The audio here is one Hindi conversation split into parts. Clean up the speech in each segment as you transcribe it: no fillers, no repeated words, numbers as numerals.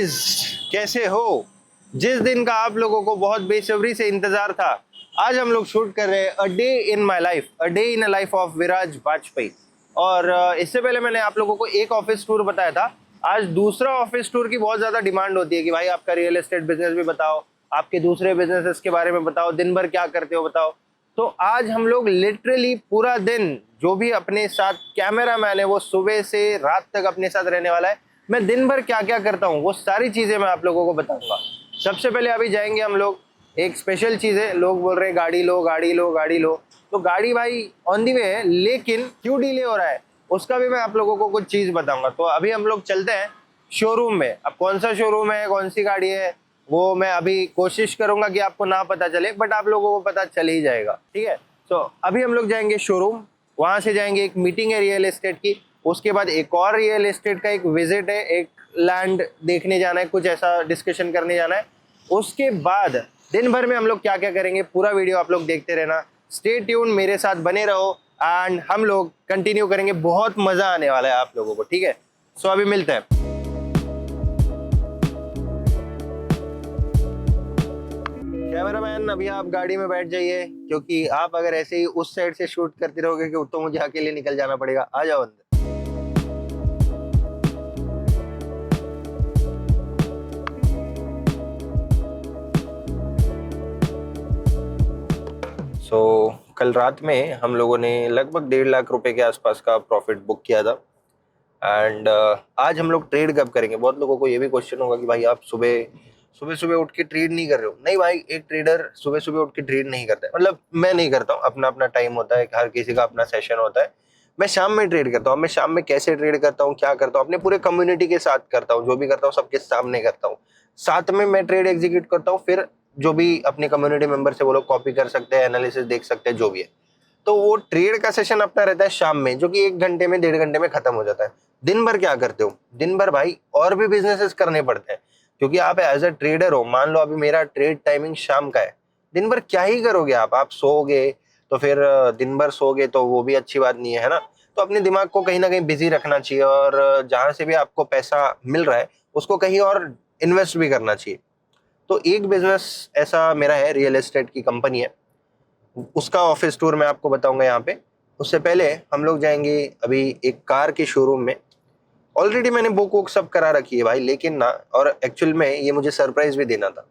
गाइस, कैसे हो? जिस दिन का आप लोगों को बहुत बेसब्री से इंतजार था, आज हम लोग शूट कर रहे हैं a day in my life, a day in a life of Viraj Vajpayee. और इससे पहले मैंने आप लोगों को एक ऑफिस टूर बताया था। आज दूसरा ऑफिस टूर की बहुत ज़्यादा डिमांड होती है कि भाई आपका रियल एस्टेट बिजनेस भी बताओ, आपके दूसरे बिजनेसेस के बारे में बताओ, दिन भर क्या करते हो बताओ। तो आज हम लोग लिटरली पूरा दिन, जो भी अपने साथ कैमरा मैन है वो सुबह से रात तक अपने साथ रहने वाला है। मैं दिन भर क्या क्या करता हूँ वो सारी चीज़ें मैं आप लोगों को बताऊंगा। सबसे पहले अभी जाएंगे हम लोग, एक स्पेशल चीज़ है, लोग बोल रहे हैं गाड़ी लो गाड़ी लो गाड़ी लो, तो गाड़ी भाई ऑन दी वे है, लेकिन क्यों डिले हो रहा है उसका भी मैं आप लोगों को कुछ चीज़ बताऊंगा। तो अभी हम लोग चलते हैं शोरूम में। अब कौन सा शोरूम है, कौन सी गाड़ी है, वो मैं अभी कोशिश करूंगा कि आपको ना पता चले, बट आप लोगों को पता चल ही जाएगा, ठीक है। तो अभी हम लोग जाएंगे शोरूम, वहां से जाएंगे, एक मीटिंग है रियल एस्टेट की, उसके बाद एक और रियल एस्टेट का एक विजिट है, एक लैंड देखने जाना है, कुछ ऐसा डिस्कशन करने जाना है। उसके बाद दिन भर में हम लोग क्या क्या करेंगे पूरा वीडियो आप लोग देखते रहना, स्टे ट्यून, मेरे साथ बने रहो एंड हम लोग कंटिन्यू करेंगे। बहुत मजा आने वाला है आप लोगों को, ठीक है। सो अभी मिलते हैं। कैमरामैन, अभी आप गाड़ी में बैठ जाइए, क्योंकि आप अगर ऐसे ही उस साइड से शूट करते रहोगे कि तो मुझे अकेले निकल जाना पड़ेगा। आ जाओ अंदर। कल रात में हम लोगों ने लगभग 1.5 लाख रुपए के आसपास का प्रॉफिट बुक किया था। एंड आज हम लोग ट्रेड कब करेंगे? बहुत लोगों को ये भी क्वेश्चन होगा कि भाई आप सुबह सुबह सुबह उठ के ट्रेड नहीं कर रहे हो। नहीं भाई, एक ट्रेडर सुबह सुबह उठ के ट्रेड नहीं करता है, मतलब मैं नहीं करता हूँ, अपना अपना टाइम होता है, हर किसी का अपना सेशन होता है। मैं शाम में ट्रेड करता हूँ। मैं शाम में कैसे ट्रेड करता हूँ, क्या करता हूँ, अपने पूरे कम्युनिटी के साथ करता हूँ, जो भी करता हूँ सबके सामने करता हूँ, साथ में मैं ट्रेड एग्जीक्यूट करता हूँ। फिर जो भी अपने कम्युनिटी मेंबर से वो लोग कॉपी कर सकते हैं, एनालिसिस देख सकते हैं, जो भी है। तो वो ट्रेड का सेशन अपना रहता है शाम में, जो कि 1 घंटे में 1.5 घंटे में खत्म हो जाता है। दिन भर क्या करते हो? दिन भर भाई और भी बिजनेसेस करने पड़ते हैं, क्योंकि आप एज अ ट्रेडर हो। मान लो अभी मेरा ट्रेड टाइमिंग शाम का है, दिन भर क्या ही करोगे आप सोओगे तो फिर दिन भर सोओगे तो वो भी अच्छी बात नहीं है ना। तो अपने दिमाग को कहीं ना कहीं बिजी रखना चाहिए, और जहां से भी आपको पैसा मिल रहा है उसको कहीं और इन्वेस्ट भी करना चाहिए। तो एक बिजनेस ऐसा मेरा है, रियल एस्टेट की कंपनी है, उसका ऑफिस टूर मैं आपको बताऊंगा यहाँ पे। उससे पहले हम लोग जाएंगे अभी एक कार के शोरूम में। ऑलरेडी मैंने बुक वुक सब करा रखी है भाई, लेकिन ना, और एक्चुअल में ये मुझे सरप्राइज भी देना था,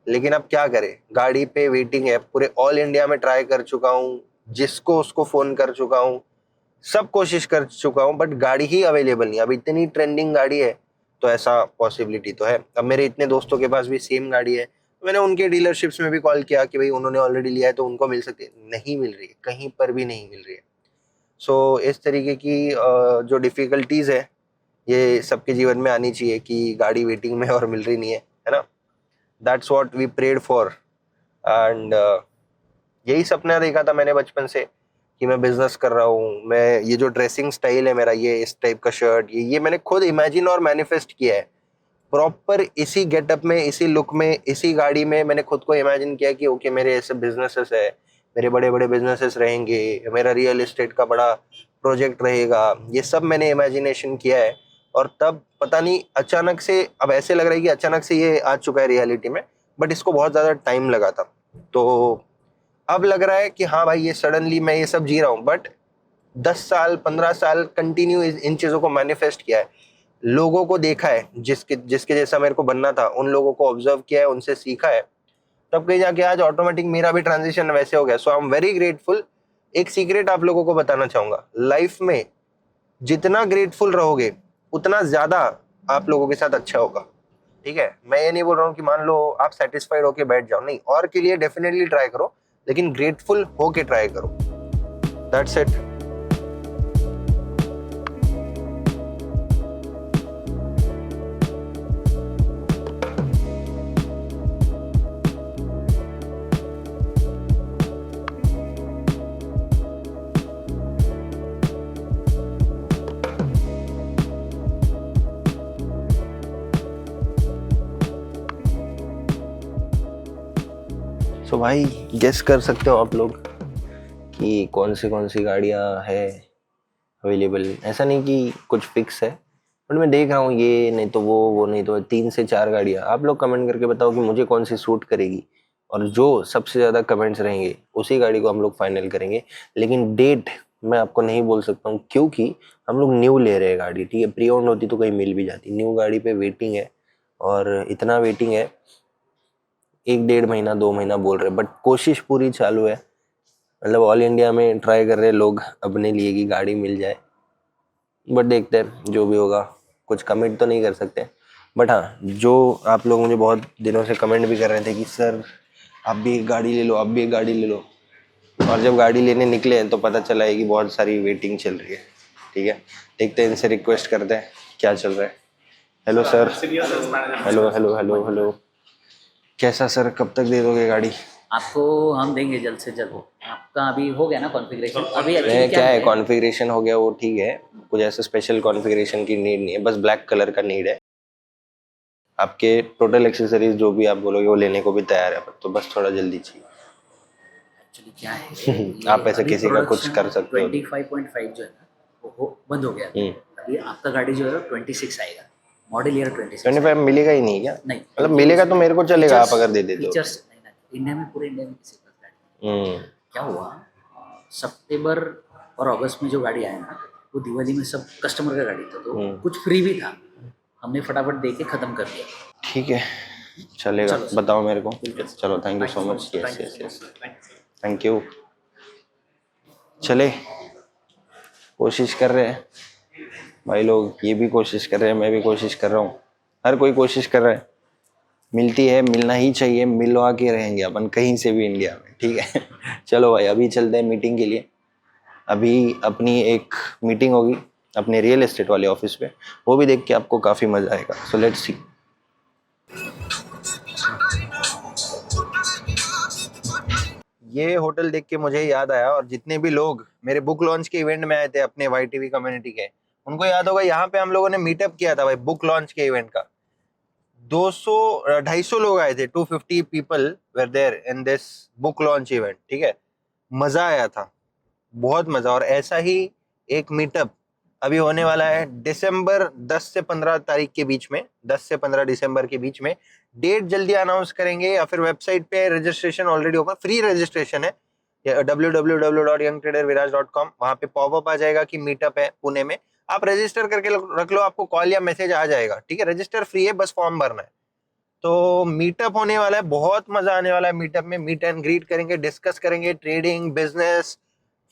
लेकिन अब क्या करें, गाड़ी पे वेटिंग है। पूरे ऑल इंडिया में ट्राई कर चुका हूँ, जिसको उसको फोन कर चुका हूँ, सब कोशिश कर चुका हूँ, बट गाड़ी ही अवेलेबल नहीं। अब इतनी ट्रेंडिंग गाड़ी है तो ऐसा पॉसिबिलिटी तो है। अब मेरे इतने दोस्तों के पास भी सेम गाड़ी है, तो मैंने उनके डीलरशिप्स में भी कॉल किया कि भाई उन्होंने ऑलरेडी लिया है तो उनको मिल सकती है। नहीं मिल रही है, कहीं पर भी नहीं मिल रही है। सो इस तरीके की जो डिफिकल्टीज है ये सबके जीवन में आनी चाहिए कि गाड़ी वेटिंग में और मिल रही नहीं है ना। That's what we prayed for. And यही सपना देखा था मैंने बचपन से कि मैं बिजनेस कर रहा हूँ। मैं ये जो ड्रेसिंग स्टाइल है मेरा, ये इस टाइप का शर्ट, ये मैंने खुद इमेजिन और मैनिफेस्ट किया है। प्रॉपर इसी गेटअप में, इसी लुक में, इसी गाड़ी में मैंने खुद को इमेजिन किया कि ओके मेरे ऐसे बिजनेसेस है, मेरे बड़े बड़े बिजनेसेस रहेंगे, मेरा रियल एस्टेट का बड़ा प्रोजेक्ट रहेगा। ये सब मैंने इमेजिनेशन किया है, और तब पता नहीं अचानक से, अब ऐसे लग रहा है कि अचानक से ये आ चुका है रियलिटी में, बट इसको बहुत ज़्यादा टाइम लगा था। तो अब लग रहा है कि हाँ भाई, ये सडनली मैं ये सब जी रहा हूँ, बट 10 साल 15 साल कंटिन्यू इन चीज़ों को मैनिफेस्ट किया है, लोगों को देखा है जिसके जिसके जैसा मेरे को बनना था, उन लोगों को ऑब्जर्व किया है, उनसे सीखा है, तब कहीं जाके आज ऑटोमेटिक मेरा भी ट्रांजिशन वैसे हो गया। सो आई एम वेरी ग्रेटफुल। एक सीक्रेट आप लोगों को बताना चाहूंगा, लाइफ में जितना ग्रेटफुल रहोगे उतना ज्यादा आप लोगों के साथ अच्छा होगा, ठीक है। मैं ये नहीं बोल रहा हूँ कि मान लो आप सेटिस्फाइड होके बैठ जाओ, नहीं, और के लिए डेफिनेटली ट्राई करो, लेकिन ग्रेटफुल होके ट्राई करो। That's it. तो भाई गेस कर सकते हो आप लोग कि कौन सी गाड़ियां है अवेलेबल। ऐसा नहीं कि कुछ फिक्स है, बट मैं देख रहा हूँ ये नहीं तो वो नहीं तो 3 से 4 गाड़ियाँ। आप लोग कमेंट करके बताओ कि मुझे कौन सी सूट करेगी, और जो सबसे ज़्यादा कमेंट्स रहेंगे उसी गाड़ी को हम लोग फाइनल करेंगे। लेकिन डेट मैं आपको नहीं बोल सकता हूँ, क्योंकि हम लोग न्यू ले रहे हैं गाड़ी, ठीक है। प्री ओन्ड होती तो कहीं मिल भी जाती, न्यू गाड़ी पे वेटिंग है, और इतना वेटिंग है 1-1.5 महीना 2 महीना बोल रहे, बट कोशिश पूरी चालू है। मतलब ऑल इंडिया में ट्राई कर रहे लोग अपने लिए कि गाड़ी मिल जाए, बट देखते हैं जो भी होगा। कुछ कमिट तो नहीं कर सकते, बट हाँ, जो आप लोग मुझे बहुत दिनों से कमेंट भी कर रहे थे कि सर आप भी एक गाड़ी ले लो, आप भी एक गाड़ी ले लो, और जब गाड़ी लेने निकले हैं तो पता चला है कि बहुत सारी वेटिंग चल रही है, ठीक है। देखते हैं, इनसे रिक्वेस्ट करते हैं क्या चल रहा है। Hello sir. Hello hello hello hello. कैसा सर, कब तक दे दोगे गाड़ी? आपको हम देंगे जल्द से जल्द। आपका अभी हो गया ना कॉन्फ़िगरेशन? अभी नहीं, एक्चुअली क्या है, कॉन्फ़िगरेशन हो गया वो ठीक है, कुछ ऐसा स्पेशल कॉन्फ़िगरेशन की नीड नहीं है, बस ब्लैक कलर का नीड है। आपके टोटल एक्सेसरीज जो भी आप बोलोगे वो लेने को भी तैयार है, तो बस थोड़ा जल्दी चाहिए। एक्चुअली क्या है आप ऐसे किसी का कुछ कर सकते हो। 25.5 जो है ना वो बंद हो गया। अभी आपका गाड़ी जो है 26 आएगा, मॉडल ईयर 26। 25 मिलेगा ही नहीं क्या? नहीं, मतलब मिलेगा तो मेरे को चलेगा, आप अगर दे देते हो। फीचर्स नहीं ना, इंडिया में, पूरे इंडिया में किसी के पास गाड़ी नहीं। क्या हुआ, सितंबर और अगस्त में जो गाड़ी आया ना, वो दिवाली में सब कस्टमर का गाड़ी था, तो कुछ फ्री भी था, हमने फटाफट दे के ख़त्म कर दिया। ठीक है, चलेगा, बताओ मेरे को। चलो, thank you so much. Yes yes yes, thank you. चले, कोशिश कर रहे हैं भाई लोग, ये भी कोशिश कर रहे हैं, मैं भी कोशिश कर रहा हूँ, हर कोई कोशिश कर रहा है। मिलती है, मिलना ही चाहिए, मिलवा के रहेंगे अपन कहीं से भी इंडिया में, ठीक है। चलो भाई, अभी चलते हैं मीटिंग के लिए। अभी अपनी एक मीटिंग होगी अपने रियल एस्टेट वाले ऑफिस पे, वो भी देख के आपको काफ़ी मज़ा आएगा। So let's see. ये होटल देख के मुझे याद आया, और जितने भी लोग मेरे बुक लॉन्च के इवेंट में आए थे अपने वाई टीवी कम्युनिटी के, उनको याद होगा यहाँ पे हम लोगों ने मीटअप किया था भाई, बुक लॉन्च के इवेंट का। 200-250 लोग आए थे, 250 people were there in this book launch event, ठीक है। मजा आया था, बहुत मजा। और ऐसा ही एक मीटअप अभी होने वाला है दिसंबर 10 से 15 तारीख के बीच में, 10 से 15 दिसंबर के बीच में। डेट जल्दी अनाउंस करेंगे, या फिर वेबसाइट पे registration already open, free registration है, www.youngtraderviraj.com। वहां पे पॉपअप आ जाएगा कि मीटअप है पुणे में, आप रजिस्टर करके रख लो, आपको कॉल या मैसेज आ जाएगा, ठीक है। रजिस्टर फ्री है, बस फॉर्म भरना है। तो मीटअप होने वाला है, बहुत मजा आने वाला है मीटअप में। मीट एंड ग्रीट करेंगे, डिस्कस करेंगे trading, business,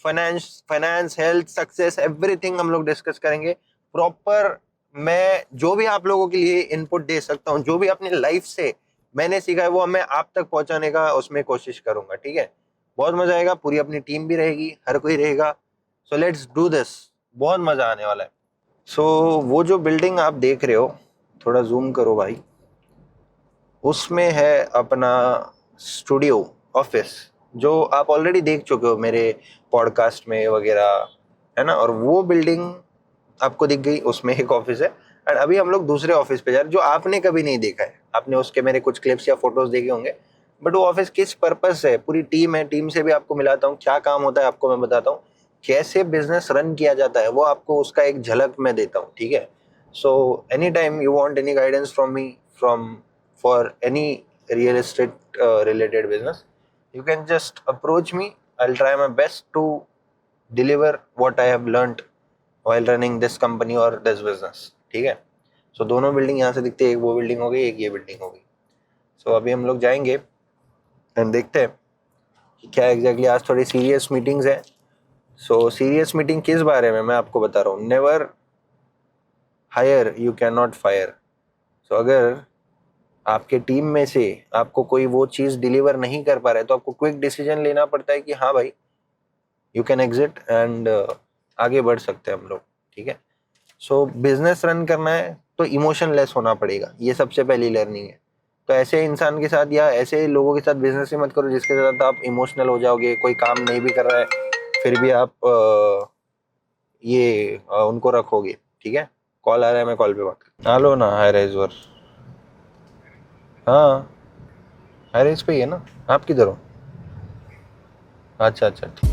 finance, health, success, everything हम लोग डिस्कस करेंगे प्रॉपर। मैं जो भी आप लोगों के लिए इनपुट दे सकता हूँ, जो भी अपनी लाइफ से मैंने सीखा है, वो मैं आप तक पहुंचाने का उसमें कोशिश करूंगा, ठीक है। बहुत मजा आएगा, पूरी अपनी टीम भी रहेगी, हर कोई रहेगा। सो लेट्स डू दिस, बहुत मजा आने वाला है। सो वो जो बिल्डिंग आप देख रहे हो, थोड़ा जूम करो भाई, उसमें है अपना स्टूडियो ऑफिस, जो आप ऑलरेडी देख चुके हो मेरे पॉडकास्ट में वगैरह, है ना। और वो बिल्डिंग आपको दिख गई, उसमें एक ऑफिस है। और अभी हम लोग दूसरे ऑफिस पे जा रहे हैं, जो आपने कभी नहीं देखा है। आपने उसके मेरे कुछ क्लिप्स या फोटोज देखे होंगे, बट वो ऑफिस किस पर्पज से है, पूरी टीम है, टीम से भी आपको मिलाता हूँ, क्या काम होता है आपको मैं बताता हूँ, कैसे बिजनेस रन किया जाता है वो आपको उसका एक झलक मैं देता हूँ, ठीक है। So any time you want any guidance from me, from for any real estate related business, you can just approach me. I'll try my best to deliver what I have learned while running this company or this business, ठीक है। सो दोनों बिल्डिंग यहाँ से दिखती है, एक वो बिल्डिंग हो गई, एक ये बिल्डिंग हो गई। सो अभी हम लोग जाएंगे एंड देखते हैं कि क्या एग्जैक्टली। आज थोड़ी सीरियस मीटिंग्स है। सो सीरियस मीटिंग किस बारे में मैं आपको बता रहा हूँ, never hire you can not fire. So अगर आपके टीम में से आपको कोई वो चीज डिलीवर नहीं कर पा रहा है, तो आपको क्विक डिसीजन लेना पड़ता है कि हाँ भाई, यू कैन एग्जिट एंड आगे बढ़ सकते हैं हम लोग, ठीक है। सो बिजनेस रन करना है तो इमोशन लेस होना पड़ेगा, ये सबसे पहली लर्निंग है। तो ऐसे इंसान के साथ या ऐसे लोगों के साथ बिजनेस ही मत करो जिसके साथ आप इमोशनल हो जाओगे, कोई काम नहीं भी कर रहा है फिर भी आप उनको रखोगे, ठीक है। कॉल आ रहा है, मैं कॉल पे बात कर। हेलो ना, हाय रेजवर। हाँ, हाईरेज पे ही है ना, आप किधर हो? अच्छा अच्छा, ठीक।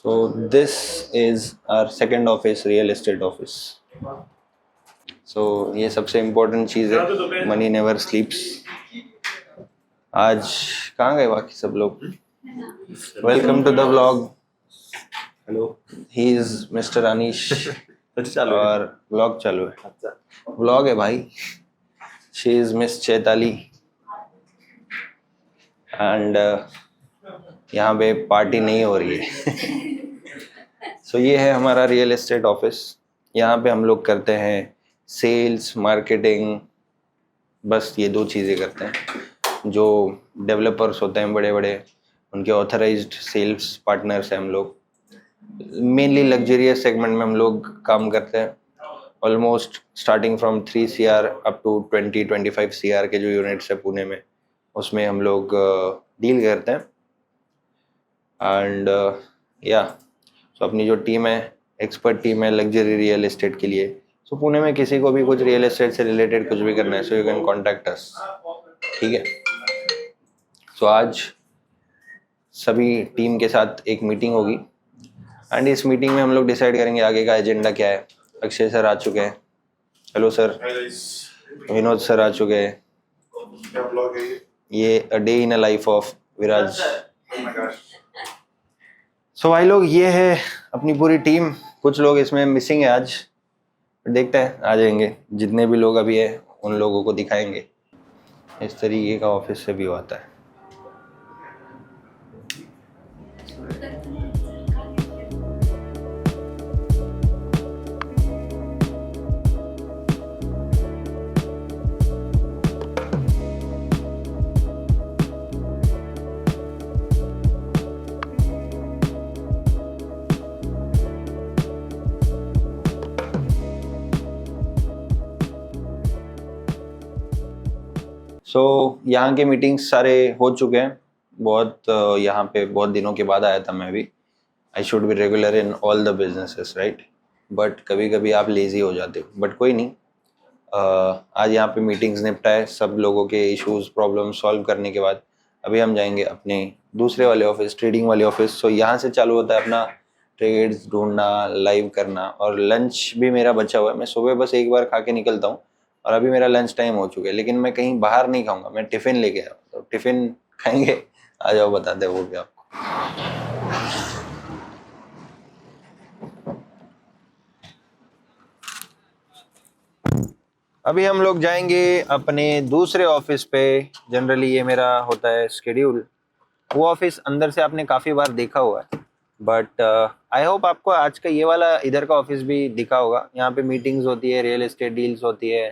So this is our second office, real estate office. So ये सबसे इम्पोर्टेंट चीज़ है, मनी नेवर स्लीप्स। आज कहाँ गए बाकी सब लोग? Welcome to the vlog. Hello, he is mister Anish और व्लॉग चालू है। व्लॉग है भाई। She is miss Chaitali and यहाँ पे पार्टी नहीं हो रही है। सो ये है हमारा रियल एस्टेट ऑफिस। यहाँ पे हम लोग करते हैं सेल्स, मार्केटिंग, बस ये दो चीज़ें करते हैं। जो डेवलपर्स होते हैं बड़े बड़े, उनके ऑथराइज्ड सेल्स पार्टनर्स हैं हम लोग। मेनली लग्जरियस सेगमेंट में हम लोग काम करते हैं। Almost starting from 3 CR up to 20-25 CR के जो यूनिट्स है पुणे में, उसमें हम लोग डील करते हैं। एंड या सो अपनी जो टीम है, एक्सपर्ट टीम है लग्जरी रियल एस्टेट के लिए। सो पुणे में किसी को भी कुछ रियल एस्टेट से रिलेटेड कुछ भी करना है, so you can contact us, ठीक है। सो आज सभी टीम के साथ एक मीटिंग होगी एंड इस मीटिंग में हम लोग डिसाइड करेंगे आगे का एजेंडा क्या है। अक्षय सर आ चुके हैं। Hello sir. विनोद सर आ चुके हैं। क्या ब्लॉग है ये? ये a day in a life of Viraj. So भाई लोग, ये है अपनी पूरी टीम। कुछ लोग इसमें मिसिंग है आज, देखते हैं आ जाएंगे। जितने भी लोग अभी है उन लोगों को दिखाएंगे। इस तरीके का ऑफिस से व्यू आता है। सो यहाँ के मीटिंग्स सारे हो चुके हैं। बहुत यहाँ पे बहुत दिनों के बाद आया था मैं भी। I should be regular in all the businesses, right? But कभी कभी आप लेजी हो जाते हो, बट कोई नहीं। आज यहाँ पे मीटिंग्स निपटाए, सब लोगों के इश्यूज प्रॉब्लम सॉल्व करने के बाद अभी हम जाएंगे अपने दूसरे वाले ऑफिस, ट्रेडिंग वाले ऑफिस। सो यहाँ से चालू होता है अपना ट्रेड्स ढूंढना, लाइव करना। और लंच भी मेरा बचा हुआ है। मैं सुबह बस एक बार खा के निकलता हूँ और अभी मेरा लंच टाइम हो चुका है, लेकिन मैं कहीं बाहर नहीं खाऊंगा, मैं टिफिन लेके आया। तो टिफिन खाएंगे, आ जाओ बताते हैं वो भी आपको। अभी हम लोग जाएंगे अपने दूसरे ऑफिस पे। जनरली ये मेरा होता है शेड्यूल। वो ऑफिस अंदर से आपने काफ़ी बार देखा हुआ है, बट आई होप आपको आज का ये वाला इधर का ऑफिस भी दिखा होगा। यहाँ पे मीटिंग्स होती है, रियल एस्टेट डील्स होती है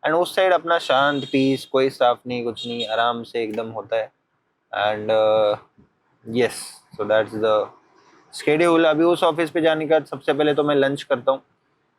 एंड उस साइड अपना शांत पीस, कोई स्टाफ नहीं, कुछ नहीं, आराम से एकदम होता है। And yes, so that's the schedule. अभी उस ऑफिस पे जाने का सबसे पहले तो मैं लंच करता हूँ।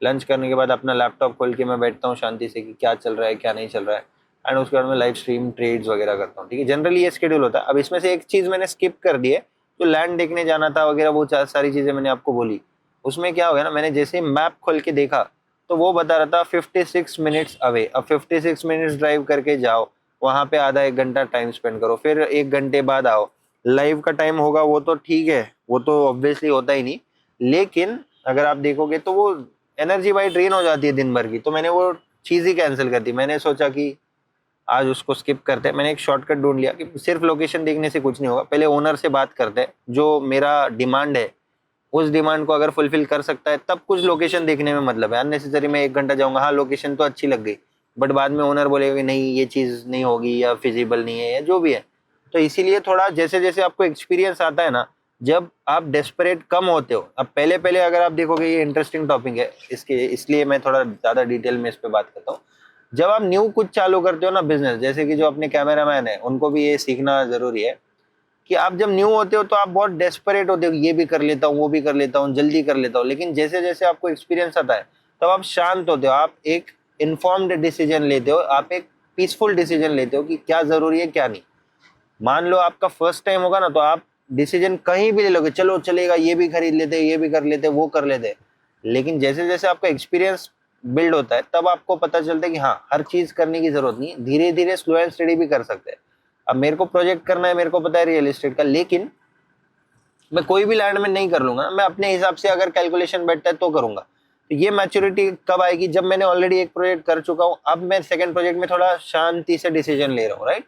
लंच करने के बाद अपना लैपटॉप खोल के मैं बैठता हूँ शांति से कि क्या चल रहा है क्या नहीं चल रहा है। एंड उसके बाद मैं लाइव स्ट्रीम ट्रेड्स वगैरह करता हूँ, ठीक है। जनरली ये शेड्यूल होता है। अब इसमें से एक चीज़ मैंने स्किप कर दी है, जो लैंड देखने जाना था वगैरह, वो सारी चीज़ें मैंने आपको बोली। उसमें क्या हो गया ना, मैंने जैसे मैप खोल के देखा तो वो बता रहा था 56 मिनट्स अवे। अब 56 मिनट्स ड्राइव करके जाओ, वहाँ पे आधा एक घंटा टाइम स्पेंड करो, फिर 1 घंटे बाद आओ। लाइव का टाइम होगा वो तो ठीक है, वो तो ऑब्वियसली होता ही नहीं, लेकिन अगर आप देखोगे तो वो एनर्जी भाई ड्रेन हो जाती है दिन भर की। तो मैंने वो चीज़ ही कैंसिल कर दी। मैंने सोचा कि आज उसको स्किप करते हैं। मैंने एक शॉर्टकट ढूंढ लिया कि सिर्फ लोकेशन देखने से कुछ नहीं होगा, पहले ओनर से बात करते हैं। जो मेरा डिमांड है उस डिमांड को अगर फुलफिल कर सकता है तब कुछ लोकेशन देखने में मतलब है। अननेसेसरी मैं 1 घंटा जाऊंगा, हाँ लोकेशन तो अच्छी लग गई, बट बाद में ओनर बोलेगा कि नहीं ये चीज़ नहीं होगी या फिजिबल नहीं है या जो भी है। तो इसीलिए थोड़ा जैसे जैसे आपको एक्सपीरियंस आता है ना, जब आप डेस्परेट कम होते हो। अब पहले पहले अगर आप देखोगे, ये इंटरेस्टिंग टॉपिक है इसके, इसलिए मैं थोड़ा ज़्यादा डिटेल में इस पर बात करता हूँ। जब आप न्यू कुछ चालू करते हो ना बिजनेस, जैसे कि जो अपने कैमरामैन है उनको भी ये सीखना जरूरी है कि आप जब न्यू होते हो तो आप बहुत डेस्परेट होते हो, ये भी कर लेता हूँ वो भी कर लेता हूँ, जल्दी कर लेता हूँ। लेकिन जैसे जैसे आपको एक्सपीरियंस आता है तब आप शांत होते हो, आप एक इन्फॉर्म्ड डिसीजन लेते हो, आप एक पीसफुल डिसीजन लेते हो कि क्या जरूरी है क्या नहीं। मान लो आपका फर्स्ट टाइम होगा ना, तो आप डिसीजन कहीं भी ले लोगे, चलो चलेगा, ये भी खरीद लेते, ये भी कर लेते, वो कर लेते। लेकिन जैसे जैसे आपका एक्सपीरियंस बिल्ड होता है तब आपको पता चलता है कि हाँ हर चीज करने की जरूरत नहीं, धीरे धीरे स्लो एंड स्टडी भी कर सकते हैं। अब मेरे को प्रोजेक्ट करना है, मेरे को पता है रियल एस्टेट का, लेकिन मैं कोई भी लैंड में नहीं कर लूंगा, मैं अपने हिसाब से अगर कैलकुलेशन बैठता है तो करूंगा। तो ये मैच्योरिटी कब आएगी, जब मैंने ऑलरेडी एक प्रोजेक्ट कर चुका हूँ, अब मैं सेकंड प्रोजेक्ट में थोड़ा शांति से डिसीजन ले रहा हूँ, राइट।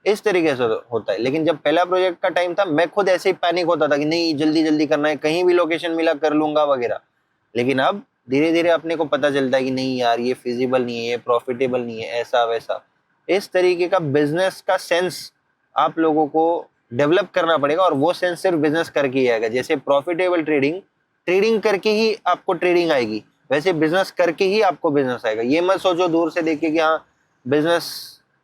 इस तरीके से होता है। लेकिन जब पहला प्रोजेक्ट का टाइम था, मैं खुद ऐसे ही पैनिक होता था कि नहीं जल्दी जल्दी करना है, कहीं भी लोकेशन मिला कर लूंगा वगैरह। लेकिन अब धीरे धीरे अपने को पता चलता है कि नहीं यार ये फिजिबल नहीं है, ये प्रॉफिटेबल नहीं है, ऐसा वैसा। इस तरीके का बिजनेस का सेंस आप लोगों को डेवलप करना पड़ेगा, और वो सेंस सिर्फ बिजनेस करके ही आएगा। जैसे प्रॉफिटेबल ट्रेडिंग करके ही आपको ट्रेडिंग आएगी, वैसे बिजनेस करके ही आपको बिजनेस आएगा। ये मत सोचो दूर से देख के कि हाँ बिजनेस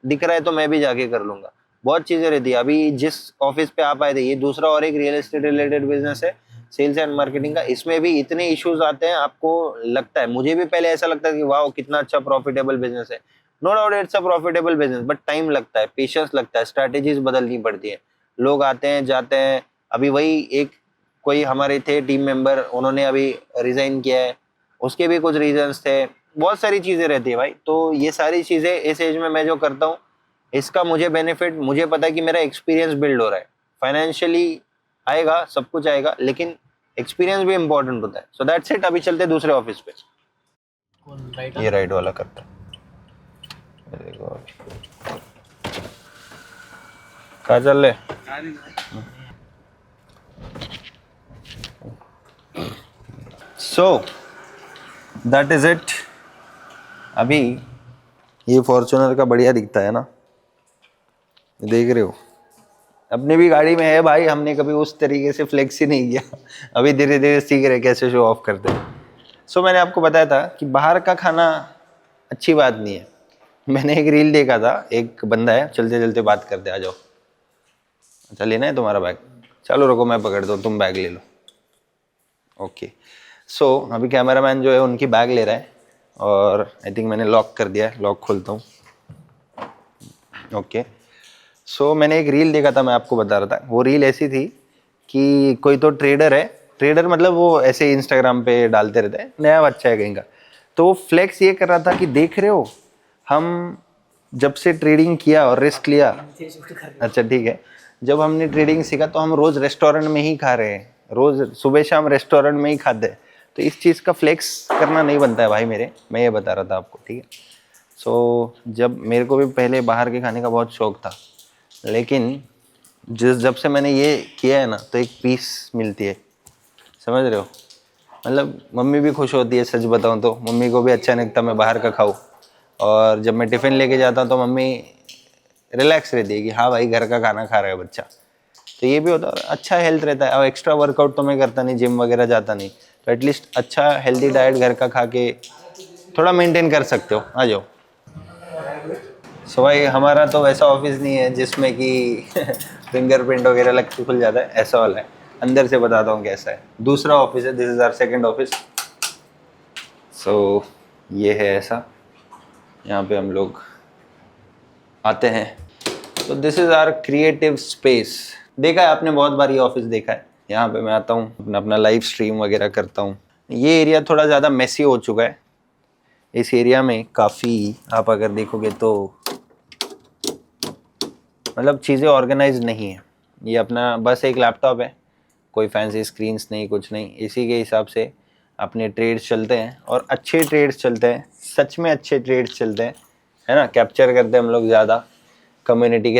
दिख रहा है तो मैं भी जाके कर लूंगा। बहुत चीजें रहती है। अभी जिस ऑफिस पे आप आए थे, ये दूसरा और एक रियल एस्टेट रिलेटेड बिजनेस है, सेल्स एंड मार्केटिंग का। इसमें भी इतने इश्यूज आते हैं, आपको लगता है, मुझे भी पहले ऐसा लगता है कि वाह कितना अच्छा प्रॉफिटेबल बिजनेस है। No doubt it's a profitable business, but time लगता है, पेशेंस लगता है, स्ट्रैटेजीज बदलनी पड़ती है। लोग आते हैं जाते हैं। अभी वही एक कोई हमारे थे टीम मेंबर, उन्होंने अभी रिजाइन किया है, उसके भी कुछ रीजंस थे। बहुत सारी चीजें रहती है भाई। तो ये सारी चीजें इस एज में मैं जो करता हूँ, इसका मुझे बेनिफिट, मुझे पता है कि मेरा एक्सपीरियंस बिल्ड हो रहा है। फाइनेंशियली आएगा, सब कुछ आएगा, लेकिन एक्सपीरियंस भी इंपॉर्टेंट होता है। So that's it. अभी चलते दूसरे ऑफिस पे। कौन राइट? ये राइट वाला करता है। Very good. कहाँ चल रहे? So that is it. अभी ये फॉर्च्यूनर का बढ़िया दिखता है ना, देख रहे हो। अपनी भी गाड़ी में है भाई, हमने कभी उस तरीके से फ्लेक्स ही नहीं किया। अभी धीरे धीरे सीख रहे कैसे शो ऑफ करते हैं। सो मैंने आपको बताया था कि बाहर का खाना अच्छी बात नहीं है। मैंने एक रील देखा था, एक बंदा है, चलते चलते बात करते, आ जाओ। अच्छा लेना है तुम्हारा बैग? चलो रुको मैं पकड़ दो, तुम बैग ले लो। ओके। सो अभी कैमरामैन जो है उनकी बैग ले रहा है, और आई थिंक मैंने लॉक कर दिया है। लॉक खोलता हूँ। ओके। सो मैंने एक रील देखा था, मैं आपको बता रहा था। वो रील ऐसी थी कि कोई तो ट्रेडर है, ट्रेडर मतलब वो ऐसे इंस्टाग्राम पे डालते रहते हैं, नया बच्चा है कहीं का। तो वो फ्लेक्स ये कर रहा था कि देख रहे हो, हम जब से ट्रेडिंग किया और रिस्क लिया, अच्छा ठीक है, जब हमने ट्रेडिंग सीखा तो हम रोज रेस्टोरेंट में ही खा रहे हैं, रोज सुबह शाम रेस्टोरेंट में ही खाते हैं। तो इस चीज़ का फ्लेक्स करना नहीं बनता है भाई मेरे, मैं ये बता रहा था आपको, ठीक है। सो जब मेरे को भी पहले बाहर के खाने का बहुत शौक था, लेकिन जब से मैंने ये किया है ना, तो एक पीस मिलती है, समझ रहे हो। मतलब मम्मी भी खुश होती है, सच बताऊं तो मम्मी को भी अच्छा नहीं लगता मैं बाहर का खाऊं। और जब मैं टिफ़िन लेके जाता हूं तो मम्मी रिलैक्स रहती है कि हाँ भाई घर का खाना खा रहा है बच्चा। तो ये भी होता है, अच्छा हेल्थ रहता है। और एक्स्ट्रा वर्कआउट तो मैं करता नहीं, जिम वगैरह जाता नहीं, तो एटलीस्ट अच्छा हेल्दी डाइट घर का खा के थोड़ा मेंटेन कर सकते हो। आ जाओ। सो भाई हमारा तो वैसा ऑफिस नहीं है जिसमें कि फिंगरप्रिंट वगैरह लग के खुल जाता है, ऐसा वाला है। अंदर से बताता हूँ कैसा है। दूसरा ऑफिस है, this is our second office. So ये है ऐसा, यहाँ पे हम लोग आते हैं। तो this is our creative space. देखा है आपने बहुत बार ये ऑफिस देखा है। यहाँ पे मैं आता हूँ, अपना अपना लाइव स्ट्रीम वगैरह करता हूँ। ये एरिया थोड़ा ज़्यादा मेसी हो चुका है। इस एरिया में काफ़ी, आप अगर देखोगे तो मतलब चीज़ें ऑर्गेनाइज नहीं है। ये अपना बस एक लैपटॉप है, कोई फैंसी स्क्रीन्स नहीं, कुछ नहीं। इसी के हिसाब से अपने ट्रेड्स चलते हैं, और अच्छे ट्रेड्स चलते हैं, सच में अच्छे ट्रेड्स चलते हैं, है ना। कैप्चर करते हैं हम लोग ज़्यादा कम्युनिटी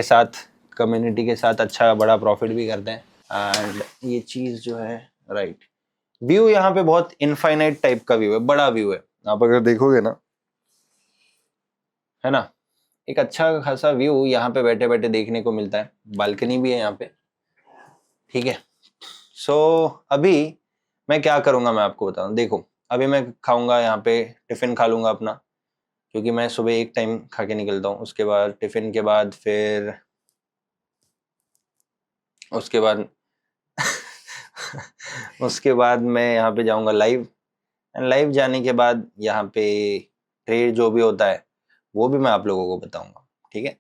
के साथ अच्छा बड़ा प्रॉफिट भी करते हैं। एंड ये चीज़ जो है, राइट, व्यू यहाँ पे बहुत इनफाइनाइट टाइप का व्यू है, बड़ा व्यू है। आप अगर देखोगे ना, है ना, एक अच्छा खासा व्यू यहाँ पे बैठे बैठे देखने को मिलता है। बालकनी भी है यहाँ पे, ठीक है। सो अभी मैं क्या करूँगा मैं आपको बताऊँ। देखो अभी मैं खाऊंगा यहाँ पे, टिफ़िन खा लूँगा अपना, क्योंकि मैं सुबह एक टाइम खा के निकलता हूँ। उसके बाद टिफ़िन के बाद फिर उसके बाद उसके बाद मैं यहाँ पे जाऊँगा लाइव। एंड लाइव जाने के बाद यहाँ पे ट्रेड जो भी होता है वो भी मैं आप लोगों को बताऊँगा, ठीक है।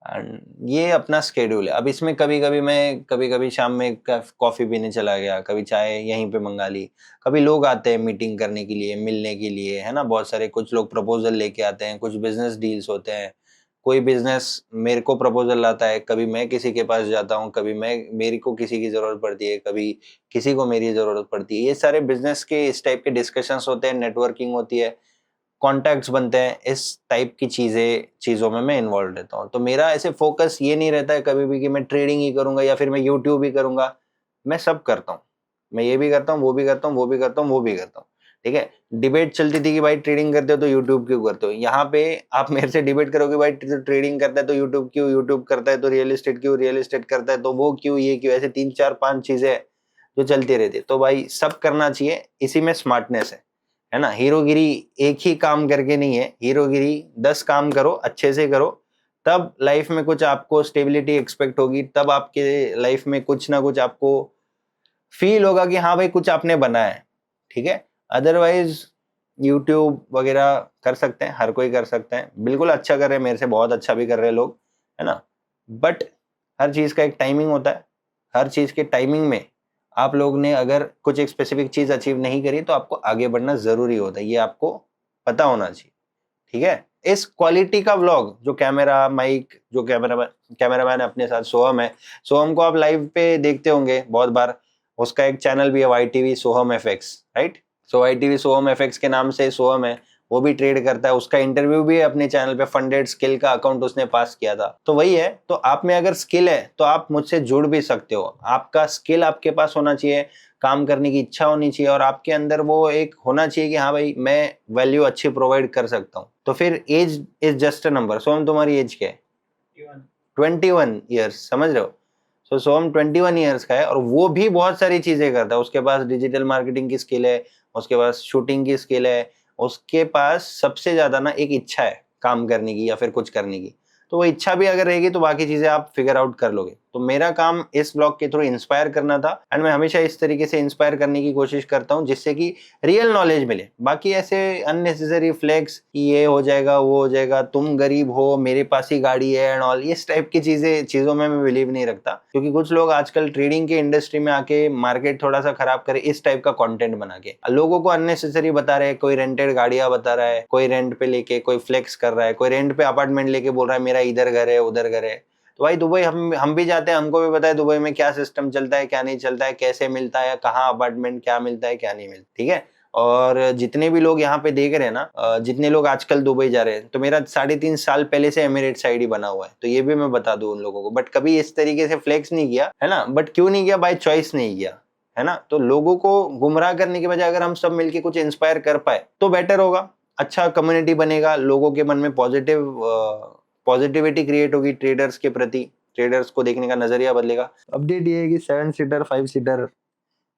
एंड ये अपना स्केड्यूल है। अब इसमें कभी कभी शाम में कॉफ़ी पीने चला गया, कभी चाय यहीं पे मंगा ली। कभी लोग आते हैं मीटिंग करने के लिए, मिलने के लिए, है ना। बहुत सारे, कुछ लोग प्रपोजल लेके आते हैं, कुछ बिजनेस डील्स होते हैं, कोई बिजनेस मेरे को प्रपोजल लाता है, कभी मैं किसी के पास जाता हूँ, कभी मेरे को किसी की जरूरत पड़ती है, कभी किसी को मेरी जरूरत पड़ती है। ये सारे बिजनेस के इस टाइप के डिस्कशंस होते हैं, नेटवर्किंग होती है, कॉन्टैक्ट्स बनते हैं, इस टाइप की चीज़ों में मैं इन्वॉल्व रहता हूँ। तो मेरा ऐसे फोकस ये नहीं रहता है कभी भी कि मैं ट्रेडिंग ही करूँगा या फिर मैं यूट्यूब ही करूँगा। मैं सब करता हूँ, मैं ये भी करता हूँ, वो भी करता हूँ, वो भी करता हूँ, वो भी करता हूँ, ठीक है। डिबेट चलती थी कि भाई ट्रेडिंग करते हो तो यूट्यूब क्यों करते हो। यहाँ पे आप मेरे से डिबेट करोगे भाई ट्रेडिंग करता है तो यूट्यूब क्यों, यूट्यूब करता है तो रियल एस्टेट क्यों, रियल एस्टेट करता है तो वो क्यों, ये क्यों, ऐसे 3 4 5 चीजें जो चलती रहती है। तो भाई सब करना चाहिए, इसी में स्मार्टनेस है ना। हीरोगिरी एक ही काम करके नहीं है, हीरोगिरी 10 काम करो, अच्छे से करो, तब लाइफ में कुछ आपको स्टेबिलिटी एक्सपेक्ट होगी, तब आपके लाइफ में कुछ ना कुछ आपको फील होगा कि हाँ भाई कुछ आपने बनाया है, ठीक है। अदरवाइज यूट्यूब वगैरह कर सकते हैं, हर कोई कर सकते हैं, बिल्कुल अच्छा कर रहे हैं, मेरे से बहुत अच्छा भी कर रहे हैं लोग, है ना। बट हर चीज का एक टाइमिंग होता है, हर चीज के टाइमिंग में आप लोग ने अगर कुछ एक स्पेसिफिक चीज अचीव नहीं करी तो आपको आगे बढ़ना जरूरी होता है, ये आपको पता होना चाहिए, ठीक है। इस क्वालिटी का व्लॉग जो कैमरा माइक, जो कैमरामैन अपने साथ सोहम है, सोहम को आप लाइव पे देखते होंगे बहुत बार, उसका एक चैनल भी है YTV सोहम एफएक्स, राइट। सो YTV सोहम एफएक्स के नाम से सोहम है, वो भी ट्रेड करता है, उसका इंटरव्यू भी है अपने चैनल पे, फंडेड स्किल का अकाउंट उसने पास किया था। तो वही है, तो आप में अगर स्किल है तो आप मुझसे जुड़ भी सकते हो, आपका स्किल आपके पास होना चाहिए, काम करने की इच्छा होनी चाहिए और आपके अंदर वो एक होना चाहिए कि हाँ भाई मैं वैल्यू अच्छी प्रोवाइड कर सकता हूँ। तो फिर age is just a number. Soham तुम्हारी एज क्या है? 21 ईयर्स, समझ रहे हो। सो सोहम 21 ईयर्स का है और वो भी बहुत सारी चीजें करता है, उसके पास डिजिटल मार्केटिंग की स्किल है, उसके पास शूटिंग की स्किल है, उसके पास सबसे ज्यादा ना एक इच्छा है काम करने की या फिर कुछ करने की। तो वो इच्छा भी अगर रहेगी तो बाकी चीजें आप फिगर आउट कर लोगे। तो मेरा काम इस ब्लॉग के थ्रू इंस्पायर करना था एंड मैं हमेशा इस तरीके से इंस्पायर करने की कोशिश करता हूँ जिससे कि रियल नॉलेज मिले। बाकी ऐसे अननेसेसरी फ्लेक्स कि ये हो जाएगा वो हो जाएगा, तुम गरीब हो मेरे पास ही गाड़ी है एंड ऑल, इस टाइप की चीजों में मैं बिलीव नहीं रखता, क्योंकि कुछ लोग आजकल ट्रेडिंग के इंडस्ट्री में आके मार्केट थोड़ा सा खराब करे इस टाइप का कंटेंट बना के लोगों को अननेसेसरी बता रहे हैं। कोई रेंटेड गाड़ियां बता रहा है, कोई रेंट पे लेके कोई फ्लेक्स कर रहा है, कोई रेंट पे अपार्टमेंट लेके बोल रहा है मेरा इधर घर है उधर घर है। तो भाई दुबई हम भी जाते हैं, हमको भी पता है दुबई में क्या सिस्टम चलता है क्या नहीं चलता है, कैसे मिलता है, कहाँ अपार्टमेंट क्या मिलता है क्या नहीं मिलता, ठीक है। और जितने भी लोग यहाँ पे देख रहे हैं ना, जितने लोग आजकल दुबई जा रहे हैं, तो मेरा 3.5 साल पहले से एमिरेट्स आईडी बना हुआ है, तो ये भी मैं बता दूं उन लोगों को। बट कभी इस तरीके से फ्लेक्स नहीं किया है ना, बट क्यों नहीं किया, बाय चॉइस नहीं किया है ना। तो लोगों को गुमराह करने के बजाय अगर हम सब मिलके कुछ इंस्पायर कर पाए तो बेटर होगा, अच्छा कम्युनिटी बनेगा, लोगों के मन में पॉजिटिविटी क्रिएट होगी ट्रेडर्स के प्रति, ट्रेडर्स को देखने का नजरिया बदलेगा। अपडेट ये है कि 7 सीटर 5 सीटर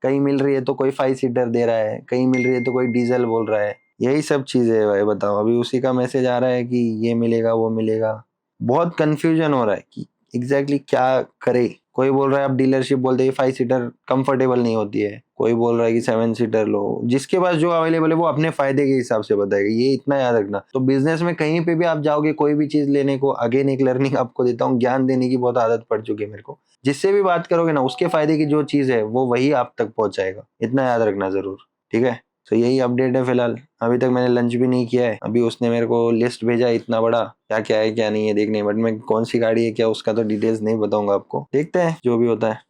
कहीं मिल रही है तो कोई 5 सीटर दे रहा है, कहीं मिल रही है तो कोई डीजल बोल रहा है, यही सब चीजें है भाई। बताओ, अभी उसी का मैसेज आ रहा है कि ये मिलेगा वो मिलेगा, बहुत कंफ्यूजन हो रहा है कि एग्जैक्टली क्या करे। कोई बोल रहा है, अब डीलरशिप बोलते हैं 5 सीटर कंफर्टेबल नहीं होती है, कोई बोल रहा है कि 7 सीटर लो, जिसके पास जो अवेलेबल है वो अपने फायदे के हिसाब से बताएगा, ये इतना याद रखना। तो बिजनेस में कहीं पे भी आप जाओगे कोई भी चीज लेने को, अगेन एक लर्निंग आपको देता हूँ, ज्ञान देने की बहुत आदत पड़ चुकी है मेरे को, जिससे भी बात करोगे ना उसके फायदे की जो चीज है वो वही आप तक पहुंचाएगा, इतना याद रखना जरूर, ठीक है। तो यही अपडेट है फिलहाल। अभी तक मैंने लंच भी नहीं किया है, अभी उसने मेरे को लिस्ट भेजा इतना बड़ा, क्या क्या है क्या नहीं है देखने, बट मैं कौन सी गाड़ी है क्या उसका तो डिटेल्स नहीं बताऊंगा आपको, देखते हैं जो भी होता है।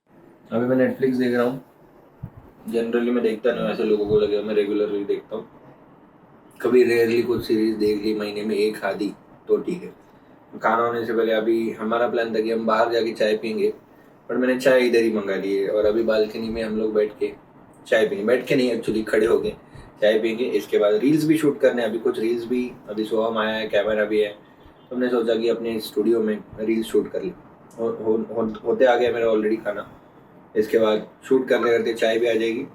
अभी मैं नेटफ्लिक्स देख रहा हूँ, जनरली मैं देखता नहीं, ऐसे लोगों को लगेगा मैं रेगुलरली देखता हूँ, कभी रेयरली कुछ सीरीज देख ली, महीने में एक आधी तो ठीक है। खाना होने से पहले अभी हमारा प्लान था कि हम बाहर जाके चाय पियेंगे, पर मैंने चाय इधर ही मंगा ली है और अभी बालकनी में हम लोग बैठ के चाय पियेंगे, बैठ के नहीं एक्चुअली खड़े हो गए चाय पियेंगे। इसके बाद रील्स भी शूट करने, अभी कुछ रील्स भी, अभी सोहम आया है, कैमरा भी है, तो हमने सोचा कि अपने स्टूडियो में रील्स शूट कर ले। होते आ गया मेरा ऑलरेडी खाना, इसके बाद शूट करते करते चाय भी आ जाएगी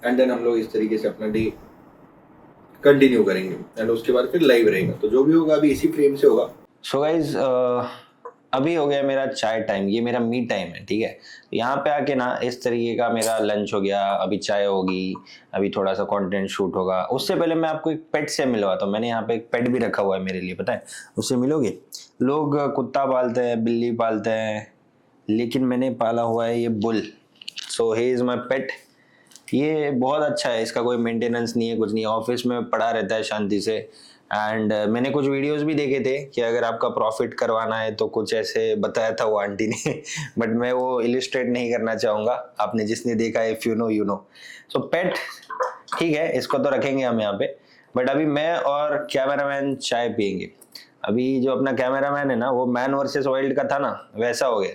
एंड देन हम लोग इस तरीके से अपना डे कंटिन्यू करेंगे एंड उसके बाद फिर लाइव रहेगा। तो जो भी होगा अभी इसी फ्रेम से होगा। सो गाइज, अभी हो गया मेरा चाय टाइम, ये मेरा मी टाइम है, ठीक है। यहाँ पे आके ना इस तरीके का मेरा लंच हो गया, अभी चाय होगी, अभी थोड़ा सा कंटेंट शूट होगा। उससे पहले मैं आपको एक पेट से मिलवाता हूँ, मैंने यहाँ पे एक पेट भी रखा हुआ है मेरे लिए, पता है, उससे मिलोगे। लोग कुत्ता पालते हैं, बिल्ली पालते हैं, लेकिन मैंने पाला हुआ है ये bull. So he is my पेट। ये बहुत अच्छा है, इसका कोई मेंटेनेंस नहीं है, कुछ नहीं है, ऑफिस में पड़ा रहता है शांति से, एंड मैंने कुछ वीडियोस भी देखे थे कि अगर आपका प्रॉफिट करवाना है तो कुछ ऐसे बताया था वो आंटी ने बट मैं वो इलिस्ट्रेट नहीं करना चाहूँगा, आपने जिसने देखा है if you know you know. So पेट ठीक है, इसको तो रखेंगे हम यहाँ पे, बट अभी मैं और कैमरामैन चाय पियेंगे। अभी जो अपना कैमरामैन है ना वो मैन वर्सेस वाइल्ड का था ना, वैसा हो गया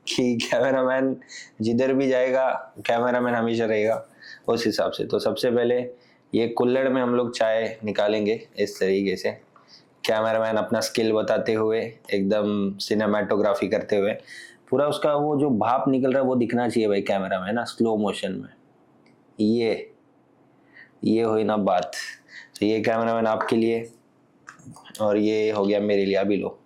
कि कैमरामैन जिधर भी जाएगा कैमरामैन हमेशा रहेगा, उस हिसाब से। तो सबसे पहले ये कुल्हड़ में हम लोग चाय निकालेंगे इस तरीके से, कैमरामैन अपना स्किल बताते हुए, एकदम सिनेमाटोग्राफी करते हुए, पूरा उसका वो जो भाप निकल रहा है वो दिखना चाहिए भाई कैमरा में ना, स्लो मोशन में। ये हुई ना बात। तो ये कैमरामैन आपके लिए और ये हो गया मेरे लिए। अभी लो।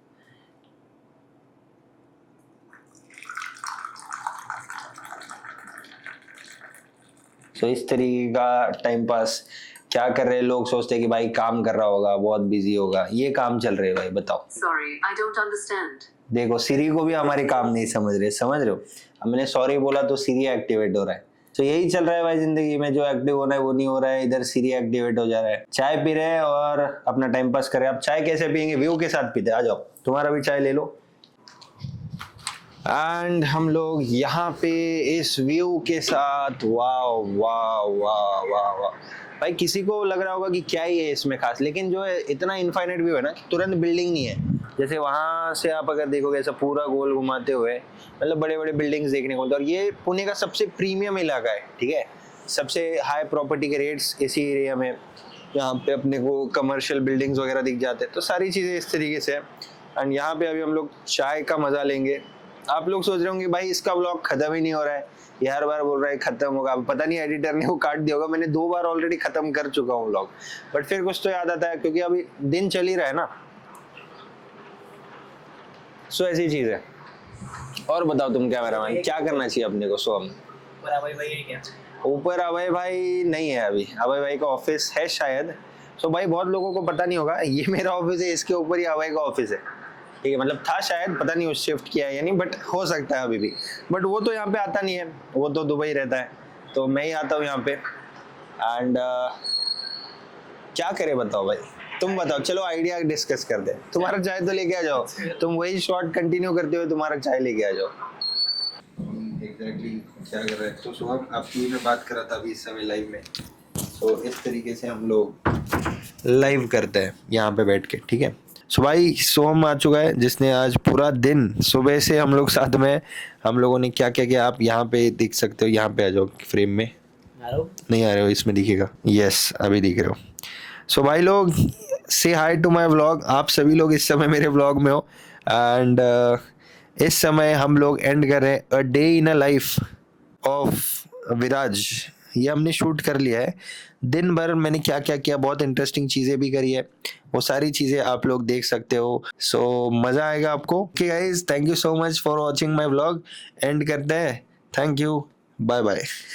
सो इस तरीके का टाइम पास क्या कर रहे हैं लोग, सोचते हैं कि भाई काम कर रहा होगा, बहुत बिजी होगा, ये काम चल रहे हैं भाई, बताओ। Sorry, I don't understand. देखो सिरी को भी हमारे काम नहीं समझ रहे हो। अब मैंने सॉरी बोला तो सिरी एक्टिवेट हो रहा है। तो यही चल रहा है भाई जिंदगी में, जो एक्टिव होना है वो नहीं हो रहा है, इधर सिरी एक्टिवेट हो जा रहा है। चाय पी रहे हैं और अपना टाइम पास कर रहे हैं। आप चाय कैसे पियेंगे? व्यू के साथ पीते। आ जाओ, तुम्हारा भी चाय ले लो। एंड हम लोग यहाँ पे इस व्यू के साथ, वाह वाह वाह वाह वाह भाई, किसी को लग रहा होगा कि क्या ही है इसमें खास, लेकिन जो है इतना इनफाइनाइट व्यू है ना, तुरंत बिल्डिंग नहीं है। जैसे वहां से आप अगर देखोगे ऐसा पूरा गोल घुमाते हुए, मतलब बड़े बड़े बिल्डिंग्स देखने को मिलते हैं। और ये पुणे का सबसे प्रीमियम इलाका है, ठीक है, सबसे हाई प्रॉपर्टी के रेट्स इसी एरिया में, यहाँ पे अपने को कमर्शियल बिल्डिंग्स वगैरह दिख जाते हैं। तो सारी चीज़ें इस तरीके से है। एंड यहाँ पे अभी हम लोग चाय का मजा लेंगे। आप लोग सोच रहे होंगे भाई इसका व्लॉग खत्म ही नहीं हो रहा है, ये हर बार बोल रहा है खत्म होगा। पता नहीं एडिटर ने वो काट दिया होगा, मैंने 2 बार ऑलरेडी खत्म कर चुका हूँ व्लॉग, बट फिर कुछ तो याद आता है क्योंकि अभी दिन चल ही रहा है ना। सो ऐसी चीज है। और बताओ तुम कैमरामैन, क्या करना चाहिए अपने को? सो हम ऊपर अभय भाई नहीं है अभी, अभय भाई का ऑफिस है शायद। सो भाई बहुत लोगों को पता नहीं होगा, ये मेरा ऑफिस है, इसके ऊपर ही अभय का ऑफिस है, ठीक है। मतलब था शायद, पता नहीं उस शिफ्ट किया है या नहीं, बट हो सकता है अभी भी। बट वो तो यहाँ पे आता नहीं है, वो तो दुबई रहता है, तो मैं ही आता हूँ यहाँ पे। एंड क्या करे बताओ भाई, तुम बताओ। चलो आइडिया डिस्कस कर दे। तुम्हारा चाय तो लेके आ जाओ, तुम वही शॉर्ट कंटिन्यू करते हो, तुम्हारा चाय लेके आ जाओ। एग्जैक्टली क्या कर रहे हैं? तो सुबह आपकी मैं बात कर रहा था अभी इस समय लाइव में। तो इस तरीके से हम लोग लाइव करते हैं यहाँ पे बैठ के, ठीक है। सो भाई सोम आ चुका है, जिसने आज पूरा दिन सुबह से हम लोग साथ में, हम लोगों ने क्या क्या किया आप यहाँ पे देख सकते हो। यहाँ पे आ जाओ फ्रेम में। नहीं आ रहे हो? इसमें दिखेगा। यस अभी दिख रहे हो। सो भाई लोग से हाई टू माई व्लॉग। आप सभी लोग इस समय मेरे व्लॉग में हो। एंड इस समय हम लोग एंड कर रहे हैं a day in a life of Viraj. ये हमने शूट कर लिया है। दिन भर मैंने क्या क्या किया, बहुत इंटरेस्टिंग चीज़ें भी करी है, वो सारी चीज़ें आप लोग देख सकते हो। सो मज़ा आएगा आपको। Okay guys, thank you so much for watching my vlog. End करते हैं। Thank you, bye bye.